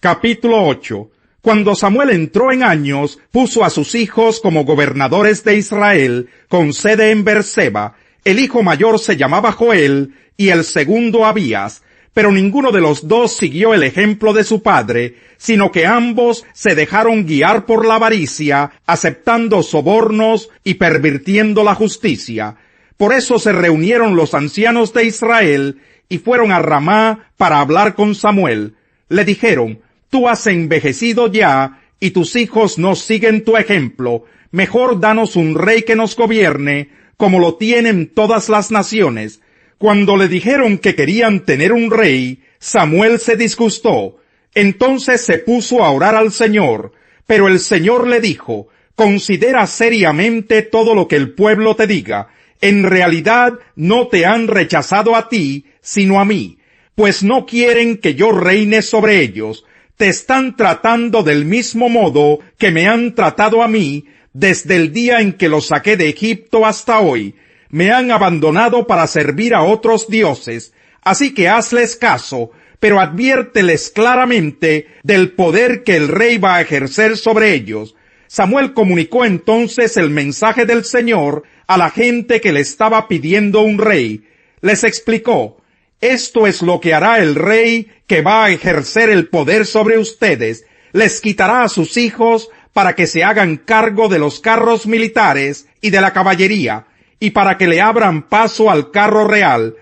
Capítulo 8. Cuando Samuel entró en años, puso a sus hijos como gobernadores de Israel, con sede en Beerseba. El hijo mayor se llamaba Joel, y el segundo Abías. Pero ninguno de los dos siguió el ejemplo de su padre, sino que ambos se dejaron guiar por la avaricia, aceptando sobornos y pervirtiendo la justicia. Por eso se reunieron los ancianos de Israel, y fueron a Ramá para hablar con Samuel. Le dijeron: tú has envejecido ya, y tus hijos no siguen tu ejemplo. Mejor danos un rey que nos gobierne, como lo tienen todas las naciones. Cuando le dijeron que querían tener un rey, Samuel se disgustó. Entonces se puso a orar al Señor. Pero el Señor le dijo: considera seriamente todo lo que el pueblo te diga. En realidad no te han rechazado a ti, sino a mí, pues no quieren que yo reine sobre ellos. Te están tratando del mismo modo que me han tratado a mí desde el día en que los saqué de Egipto hasta hoy. Me han abandonado para servir a otros dioses. Así que hazles caso, pero adviérteles claramente del poder que el rey va a ejercer sobre ellos. Samuel comunicó entonces el mensaje del Señor a la gente que le estaba pidiendo un rey. Les explicó: esto es lo que hará el rey que va a ejercer el poder sobre ustedes. Les quitará a sus hijos para que se hagan cargo de los carros militares y de la caballería, y para que le abran paso al carro real.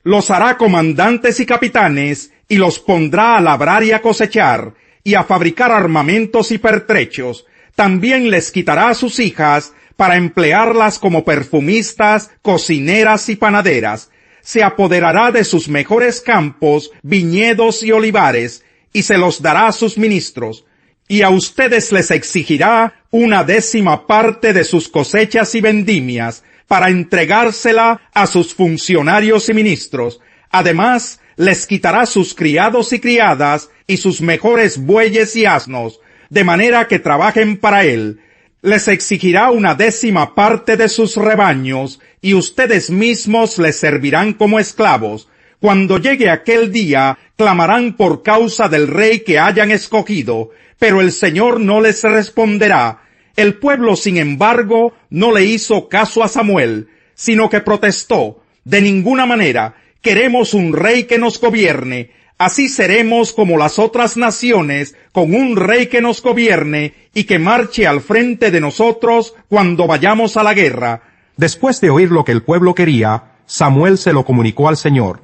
Los hará comandantes y capitanes, y los pondrá a labrar y a cosechar, y a fabricar armamentos y pertrechos. También les quitará a sus hijas para emplearlas como perfumistas, cocineras y panaderas. Se apoderará de sus mejores campos, viñedos y olivares, y se los dará a sus ministros. Y a ustedes les exigirá 1/10 parte de sus cosechas y vendimias, para entregársela a sus funcionarios y ministros. Además, les quitará sus criados y criadas, y sus mejores bueyes y asnos, de manera que trabajen para él. Les exigirá 1/10 parte de sus rebaños, y ustedes mismos les servirán como esclavos. Cuando llegue aquel día, clamarán por causa del rey que hayan escogido, pero el Señor no les responderá. El pueblo, sin embargo, no le hizo caso a Samuel, sino que protestó: de ninguna manera, queremos un rey que nos gobierne. Así seremos como las otras naciones, con un rey que nos gobierne y que marche al frente de nosotros cuando vayamos a la guerra. Después de oír lo que el pueblo quería, Samuel se lo comunicó al Señor.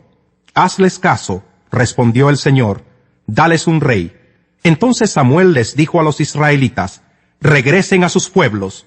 Hazles caso, respondió el Señor, dales un rey. Entonces Samuel les dijo a los israelitas: regresen a sus pueblos.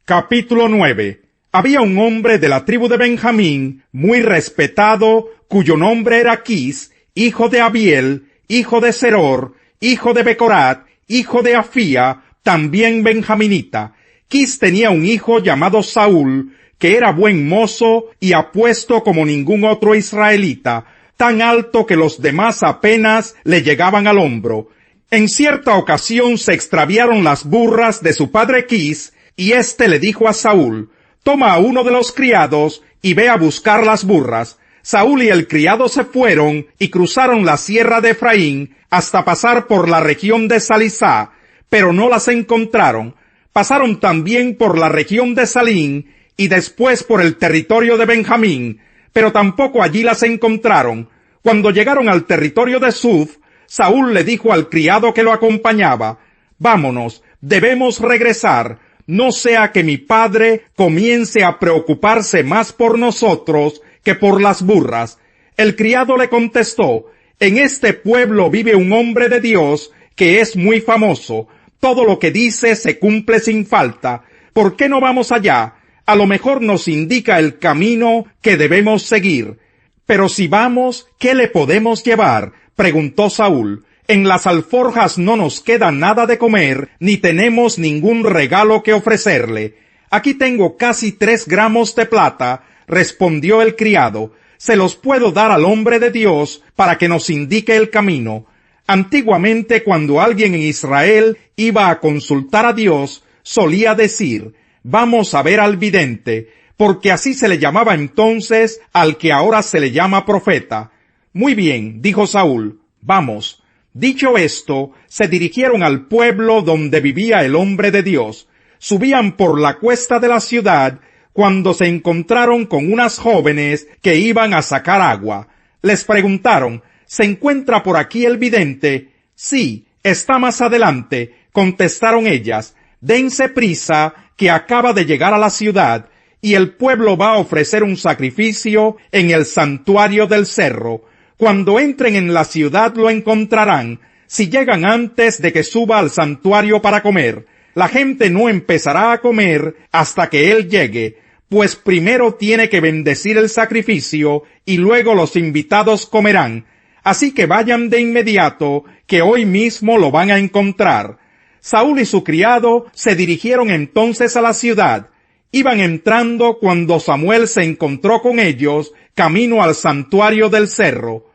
Capítulo 9. Había un hombre de la tribu de Benjamín, muy respetado, cuyo nombre era Quis, hijo de Abiel, hijo de Seror, hijo de Becorat, hijo de Afía, también benjaminita. Quis tenía un hijo llamado Saúl, que era buen mozo y apuesto como ningún otro israelita, tan alto que los demás apenas le llegaban al hombro. En cierta ocasión se extraviaron las burras de su padre Quis, y éste le dijo a Saúl: toma a uno de los criados y ve a buscar las burras. Saúl y el criado se fueron y cruzaron la sierra de Efraín hasta pasar por la región de Salisá, pero no las encontraron. Pasaron también por la región de Salín y después por el territorio de Benjamín, pero tampoco allí las encontraron. Cuando llegaron al territorio de Suf, Saúl le dijo al criado que lo acompañaba: vámonos, debemos regresar, no sea que mi padre comience a preocuparse más por nosotros que por las burras. El criado le contestó: en este pueblo vive un hombre de Dios que es muy famoso. Todo lo que dice se cumple sin falta. ¿Por qué no vamos allá? A lo mejor nos indica el camino que debemos seguir. Pero si vamos, ¿qué le podemos llevar?, preguntó Saúl. En las alforjas no nos queda nada de comer, ni tenemos ningún regalo que ofrecerle. Aquí tengo casi 3 gramos de plata, respondió el criado. Se los puedo dar al hombre de Dios para que nos indique el camino. Antiguamente, cuando alguien en Israel iba a consultar a Dios, solía decir: vamos a ver al vidente, porque así se le llamaba entonces al que ahora se le llama profeta. Muy bien, dijo Saúl, vamos. Dicho esto, se dirigieron al pueblo donde vivía el hombre de Dios. Subían por la cuesta de la ciudad cuando se encontraron con unas jóvenes que iban a sacar agua. Les preguntaron, ¿se encuentra por aquí el vidente? Sí, está más adelante, contestaron ellas. Dense prisa, que acaba de llegar a la ciudad, y el pueblo va a ofrecer un sacrificio en el santuario del cerro. Cuando entren en la ciudad lo encontrarán. Si llegan antes de que suba al santuario para comer, la gente no empezará a comer hasta que él llegue, pues primero tiene que bendecir el sacrificio y luego los invitados comerán. Así que vayan de inmediato, que hoy mismo lo van a encontrar. Saúl y su criado se dirigieron entonces a la ciudad. Iban entrando cuando Samuel se encontró con ellos camino al santuario del cerro.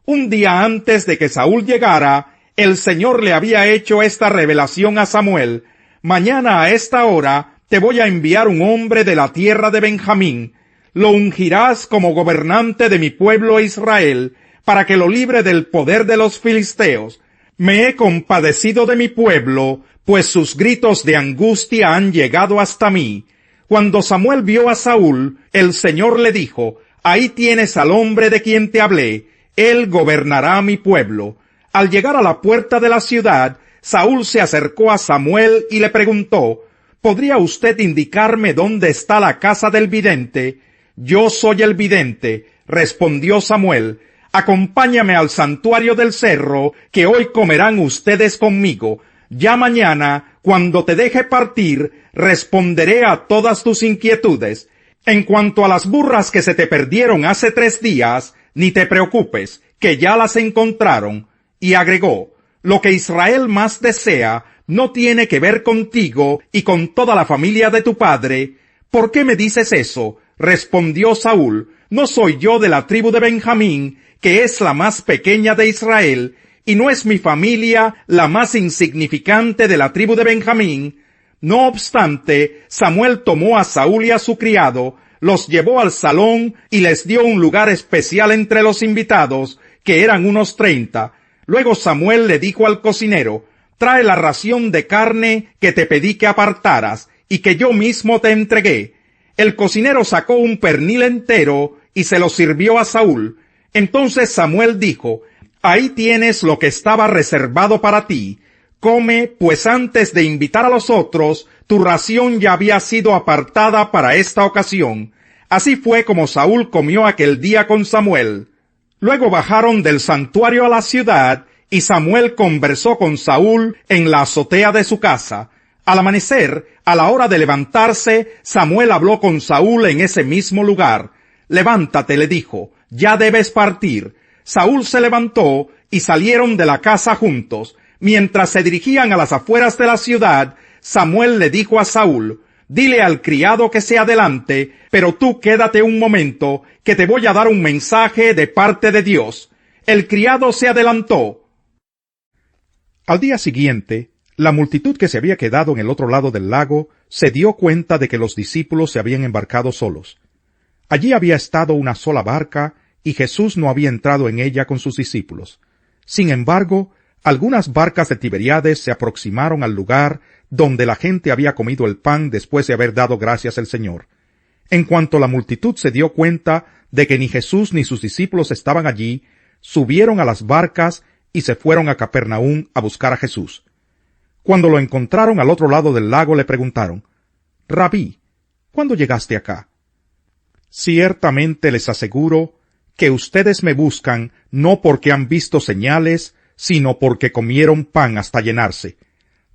Un día antes de que Saúl llegara, el Señor le había hecho esta revelación a Samuel. Mañana a esta hora te voy a enviar un hombre de la tierra de Benjamín. Lo ungirás como gobernante de mi pueblo Israel, para que lo libre del poder de los filisteos. Me he compadecido de mi pueblo, pues sus gritos de angustia han llegado hasta mí. Cuando Samuel vio a Saúl, el Señor le dijo, ahí tienes al hombre de quien te hablé, él gobernará mi pueblo. Al llegar a la puerta de la ciudad, Saúl se acercó a Samuel y le preguntó, ¿podría usted indicarme dónde está la casa del vidente? Yo soy el vidente, respondió Samuel. Acompáñame al santuario del cerro, que hoy comerán ustedes conmigo. Ya mañana, cuando te deje partir, responderé a todas tus inquietudes. En cuanto a las burras que se te perdieron hace 3 días, ni te preocupes, que ya las encontraron. Y agregó, lo que Israel más desea no tiene que ver contigo y con toda la familia de tu padre. ¿Por qué me dices eso? Respondió Saúl, ¿no soy yo de la tribu de Benjamín, que es la más pequeña de Israel, y no es mi familia la más insignificante de la tribu de Benjamín? No obstante, Samuel tomó a Saúl y a su criado, los llevó al salón y les dio un lugar especial entre los invitados, que eran unos 30. Luego Samuel le dijo al cocinero, trae la ración de carne que te pedí que apartaras, y que yo mismo te entregué. El cocinero sacó un pernil entero y se lo sirvió a Saúl. Entonces Samuel dijo, ahí tienes lo que estaba reservado para ti. Come, pues antes de invitar a los otros, tu ración ya había sido apartada para esta ocasión. Así fue como Saúl comió aquel día con Samuel. Luego bajaron del santuario a la ciudad, y Samuel conversó con Saúl en la azotea de su casa. Al amanecer, a la hora de levantarse, Samuel habló con Saúl en ese mismo lugar. Levántate, le dijo, ya debes partir. Saúl se levantó y salieron de la casa juntos. Mientras se dirigían a las afueras de la ciudad, Samuel le dijo a Saúl, dile al criado que se adelante, pero tú quédate un momento, que te voy a dar un mensaje de parte de Dios. El criado se adelantó. Al día siguiente, la multitud que se había quedado en el otro lado del lago se dio cuenta de que los discípulos se habían embarcado solos. Allí había estado una sola barca, y Jesús no había entrado en ella con sus discípulos. Sin embargo, algunas barcas de Tiberíades se aproximaron al lugar donde la gente había comido el pan después de haber dado gracias al Señor. En cuanto la multitud se dio cuenta de que ni Jesús ni sus discípulos estaban allí, subieron a las barcas y se fueron a Capernaum a buscar a Jesús. Cuando lo encontraron al otro lado del lago le preguntaron, Rabí, ¿cuándo llegaste acá? Ciertamente les aseguro que ustedes me buscan no porque han visto señales, sino porque comieron pan hasta llenarse.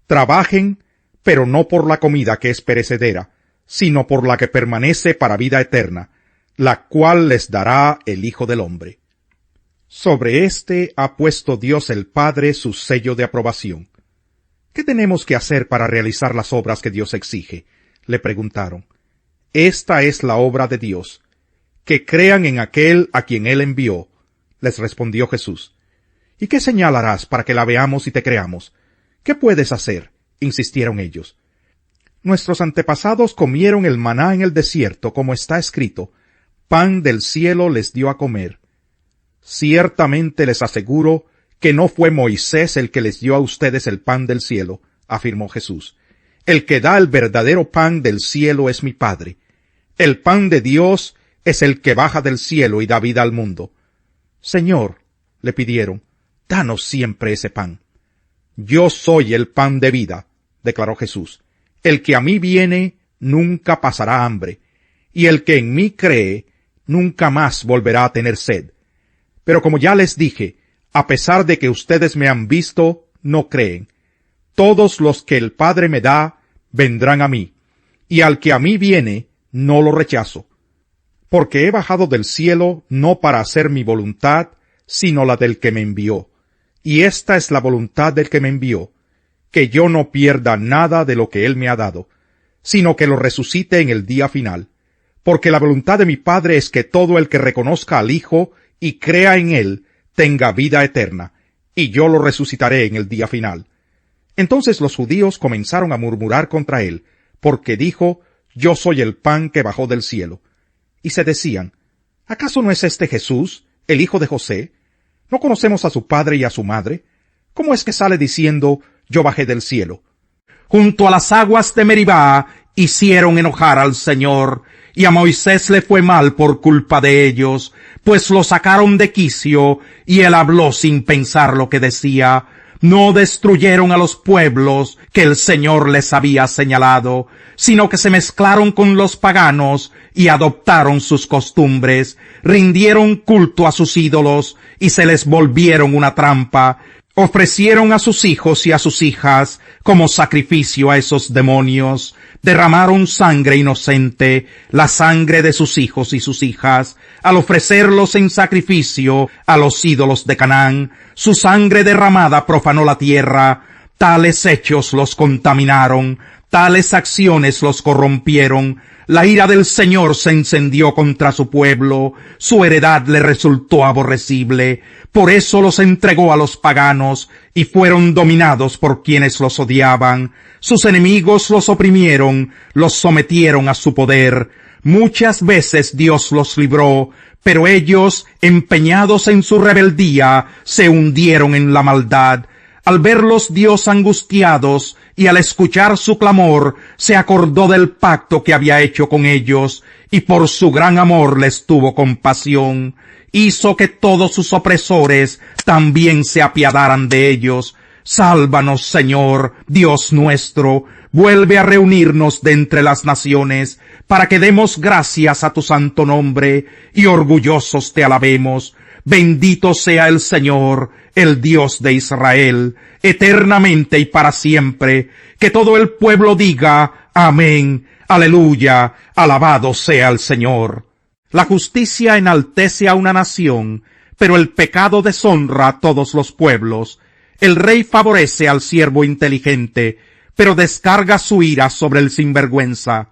Trabajen, pero no por la comida que es perecedera, sino por la que permanece para vida eterna, la cual les dará el Hijo del Hombre. Sobre éste ha puesto Dios el Padre su sello de aprobación. ¿Qué tenemos que hacer para realizar las obras que Dios exige? Le preguntaron. Esta es la obra de Dios, que crean en aquel a quien Él envió, les respondió Jesús. ¿Y qué señal harás para que la veamos y te creamos? ¿Qué puedes hacer? Insistieron ellos. Nuestros antepasados comieron el maná en el desierto, como está escrito, pan del cielo les dio a comer. Ciertamente les aseguro que no fue Moisés el que les dio a ustedes el pan del cielo, afirmó Jesús. El que da el verdadero pan del cielo es mi Padre. El pan de Dios es el que baja del cielo y da vida al mundo. Señor, le pidieron, danos siempre ese pan. Yo soy el pan de vida, declaró Jesús. El que a mí viene nunca pasará hambre, y el que en mí cree nunca más volverá a tener sed. Pero como ya les dije, a pesar de que ustedes me han visto, no creen. Todos los que el Padre me da, vendrán a mí, y al que a mí viene, no lo rechazo. Porque he bajado del cielo no para hacer mi voluntad, sino la del que me envió. Y esta es la voluntad del que me envió, que yo no pierda nada de lo que él me ha dado, sino que lo resucite en el día final. Porque la voluntad de mi Padre es que todo el que reconozca al Hijo y crea en él, tenga vida eterna, y yo lo resucitaré en el día final. Entonces los judíos comenzaron a murmurar contra él, porque dijo, yo soy el pan que bajó del cielo. Y se decían, ¿acaso no es este Jesús, el hijo de José? ¿No conocemos a su padre y a su madre? ¿Cómo es que sale diciendo, yo bajé del cielo? Junto a las aguas de Meribá hicieron enojar al Señor, y a Moisés le fue mal por culpa de ellos, pues lo sacaron de quicio, y él habló sin pensar lo que decía. No destruyeron a los pueblos que el Señor les había señalado, sino que se mezclaron con los paganos y adoptaron sus costumbres, rindieron culto a sus ídolos y se les volvieron una trampa. Ofrecieron a sus hijos y a sus hijas como sacrificio a esos demonios, derramaron sangre inocente, la sangre de sus hijos y sus hijas, al ofrecerlos en sacrificio a los ídolos de Canaán. Su sangre derramada profanó la tierra, tales hechos los contaminaron, tales acciones los corrompieron. La ira del Señor se encendió contra su pueblo, su heredad le resultó aborrecible, por eso los entregó a los paganos, y fueron dominados por quienes los odiaban. Sus enemigos los oprimieron, los sometieron a su poder. Muchas veces Dios los libró, pero ellos, empeñados en su rebeldía, se hundieron en la maldad. Al verlos Dios angustiados, y al escuchar su clamor, se acordó del pacto que había hecho con ellos, y por su gran amor les tuvo compasión. Hizo que todos sus opresores también se apiadaran de ellos. Sálvanos, Señor, Dios nuestro, vuelve a reunirnos de entre las naciones, para que demos gracias a tu santo nombre, y orgullosos te alabemos. Bendito sea el Señor, el Dios de Israel, eternamente y para siempre. Que todo el pueblo diga, amén, aleluya, alabado sea el Señor. La justicia enaltece a una nación, pero el pecado deshonra a todos los pueblos. El rey favorece al siervo inteligente, pero descarga su ira sobre el sinvergüenza.